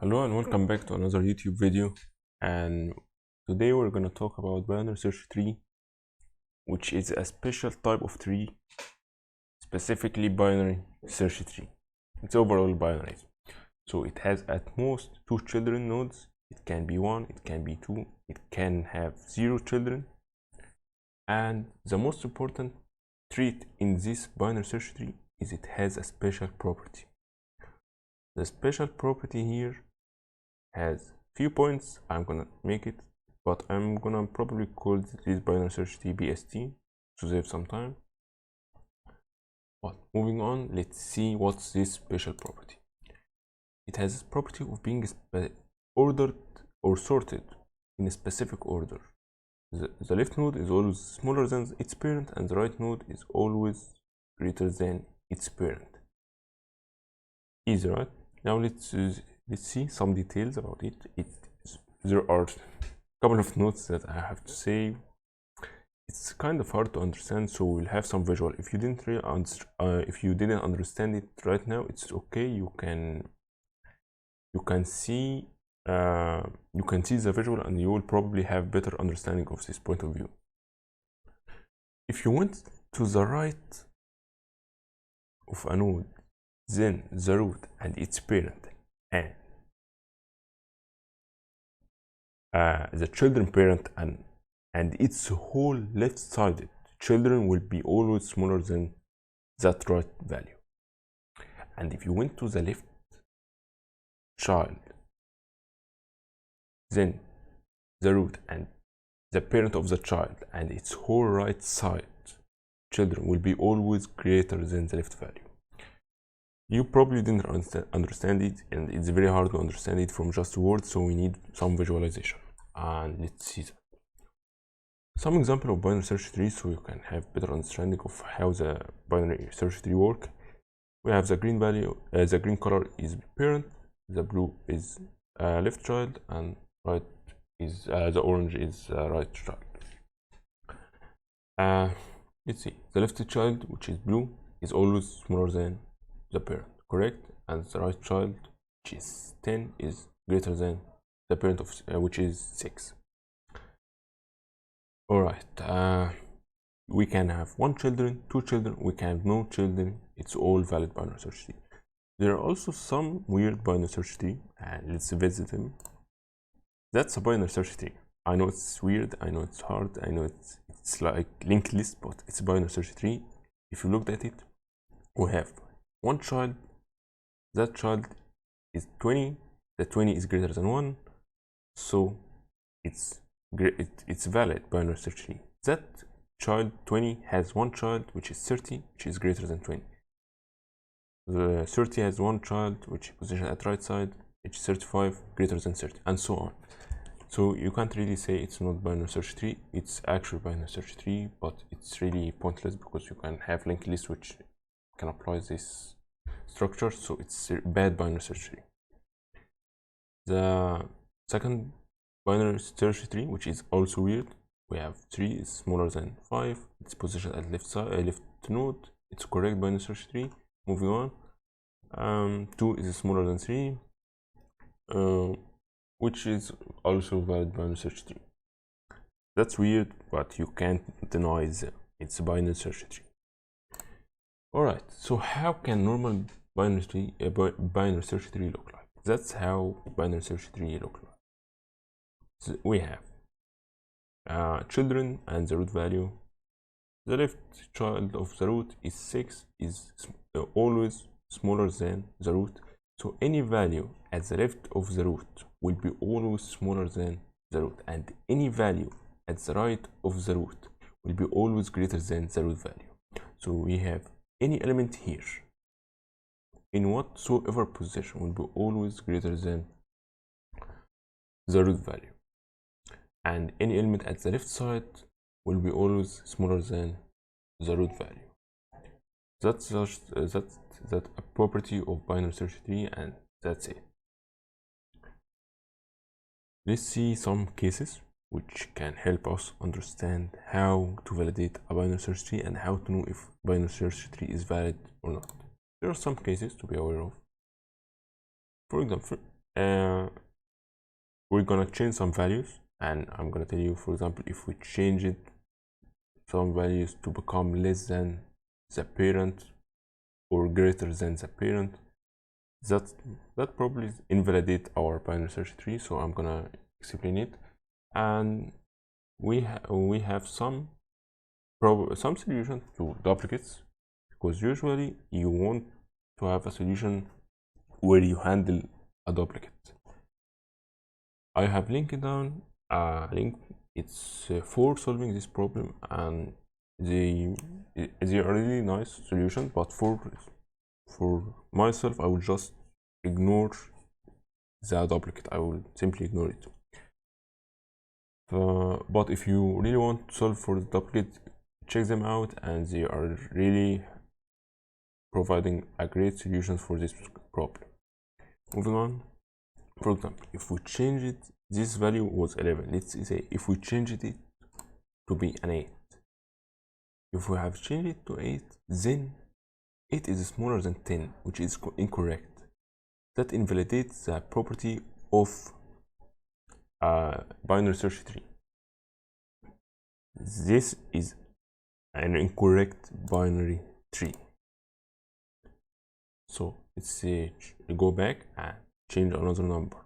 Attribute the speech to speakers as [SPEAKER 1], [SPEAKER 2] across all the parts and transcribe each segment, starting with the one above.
[SPEAKER 1] Hello and welcome back to another YouTube video, and today we're going to talk about binary search tree, which is a special type of tree, specifically binary search tree. It's overall binary, so it has at most 2 children nodes. It can be 1, it can be 2, it can have 0 children. And the most important trait in this binary search tree is it has a special property. The special property here has few points. I'm gonna make it, but I'm gonna probably call this binary search tree BST to save some time. But moving on, let's see what's this special property. It has this property of being ordered or sorted in a specific order. The left node is always smaller than its parent, and the right node is always greater than its parent. Easy, right? Now let's see some details about it. There are a couple of notes that I have to say. It's kind of hard to understand, so we'll have some visual. If you didn't understand it right now, it's okay. You can see the visual, and you will probably have better understanding of this point of view. If you went to the right of a node, then the root and its parent and the children parent and its whole left-sided children will be always smaller than that right value. And if you went to the left child, then the root and the parent of the child and its whole right side children will be always greater than the left value. You probably didn't understand it, and it's very hard to understand it from just words, so we need some visualization. And let's see that. Some example of binary search tree, so you can have better understanding of how the binary search tree work. We have the green value, the green color is parent, the blue is left child, and right is the orange is right child. Let's see, the left child, which is blue, is always smaller than the parent, correct? And the right child, which is 10, is greater than the parent of which is 6. All right, we can have 1 children, 2 children, we can have no children. It's all valid binary search tree. There are also some weird binary search tree, and let's visit them. That's a binary search tree. I know it's weird, I know it's hard, I know it's like linked list, but it's a binary search tree. If you looked at it, we have 1 child, that child is 20, the 20 is greater than 1, so it's valid binary search tree. That child 20 has 1 child, which is 30, which is greater than 20. The 30 has 1 child, which is positioned at right side, which is 35, greater than 30, and so on. So you can't really say it's not binary search tree. It's actual binary search tree, but it's really pointless because you can have linked list which can apply this structure, so it's a bad binary search tree. The second binary search tree, which is also weird, we have 3 is smaller than 5, it's positioned at left side, left node, it's correct binary search tree. Moving on, 2 is smaller than 3, which is also valid binary search tree. That's weird, but you can't deny it's a binary search tree. Alright, so how can normal binary search tree look like? That's how binary search tree look like. So we have children and the root value. The left child of the root is 6, is always smaller than the root. So any value at the left of the root will be always smaller than the root, and any value at the right of the root will be always greater than the root value. So we have any element here in whatsoever position will be always greater than the root value, and any element at the left side will be always smaller than the root value. That's just that a property of binary search tree, and that's it. Let's see some cases which can help us understand how to validate a binary search tree and how to know if binary search tree is valid or not. There are some cases to be aware of. For example, we're gonna change some values, and I'm gonna tell you, for example, if we change it some values to become less than the parent or greater than the parent, that probably invalidate our binary search tree. So I'm gonna explain it, and we have some solution to duplicates, because usually you want to have a solution where you handle a duplicate. I have linked down a link. It's for solving this problem, and they are really nice solution, but for myself, I will just ignore the duplicate. I will simply ignore it. But if you really want to solve for the duplicate, check them out, and they are really providing a great solution for this problem. Moving on, for example, if we change it, this value was 11. Let's say if we changed it to be an 8. If we have changed it to 8, then 8 is smaller than 10, which is incorrect. That invalidates the property of a binary search tree. This is an incorrect binary tree. So let's go back and change another number.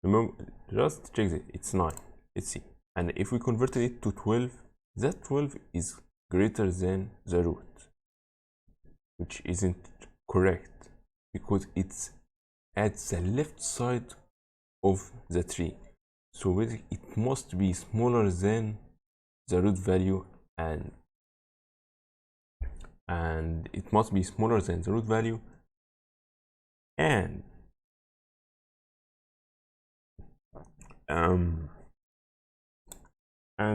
[SPEAKER 1] Remember, just check it, it's 9. Let's see. And if we converted it to 12, that 12 is greater than the root, which isn't correct because it's at the left side of the tree. So basically it must be smaller than the root value, and it must be smaller than the root value, and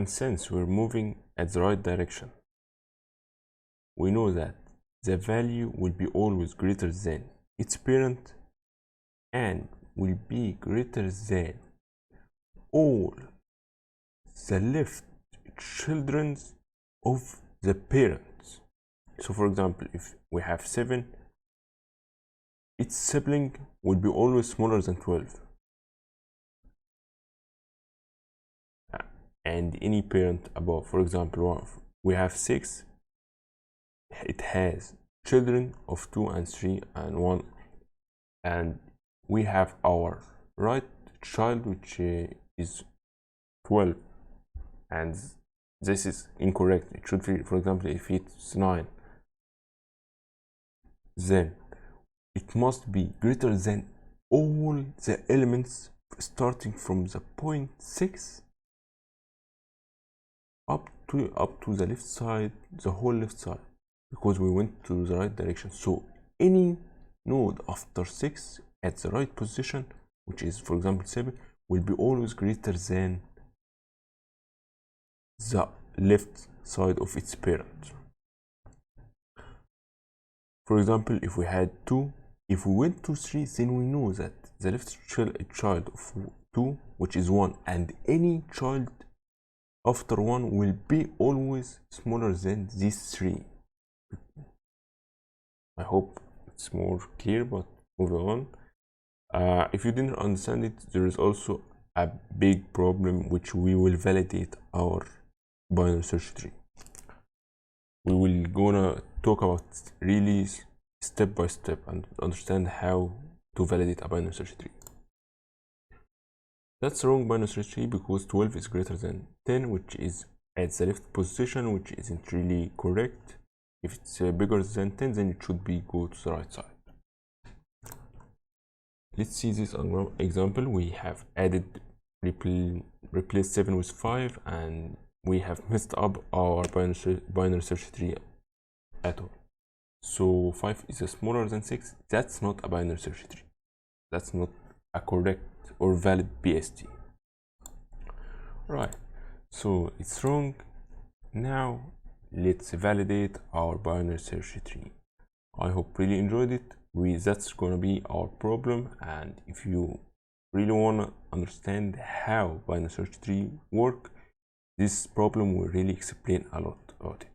[SPEAKER 1] since we're moving at the right direction, we know that the value will be always greater than its parent and will be greater than all the left children of the parents. So for example, if we have 7, its sibling will be always smaller than 12. And any parent above, for example, we have 6, it has children of 2 and 3 and 1, and we have our right child, which is 12, and this is incorrect. It should be, for example, if it's 9, then it must be greater than all the elements starting from the point 6 up to the left side, the whole left side, because we went to the right direction. So any node after 6 at the right position, which is for example 7, will be always greater than the left side of its parent. For example, if we had 2, if we went to 3, then we know that the left child of 2, which is 1, and any child after 1 will be always smaller than these 3. I hope it's more clear, but moving on. If you didn't understand it, there is also a big problem which we will validate our binary search tree. We will gonna talk about really step by step and understand how to validate a binary search tree. That's the wrong binary search tree because 12 is greater than 10, which is at the left position, which isn't really correct. If it's bigger than 10, then it should be go to the right side. Let's see this example. We have added replaced 7 with 5, and we have messed up our binary search tree at all. So 5 is smaller than 6. That's not a binary search tree. That's not a correct or valid BST. Right, so it's wrong. Now let's validate our binary search tree. I hope really enjoyed it. That's gonna be our problem, and if you really wanna understand how binary search tree work, this problem will really explain a lot about it.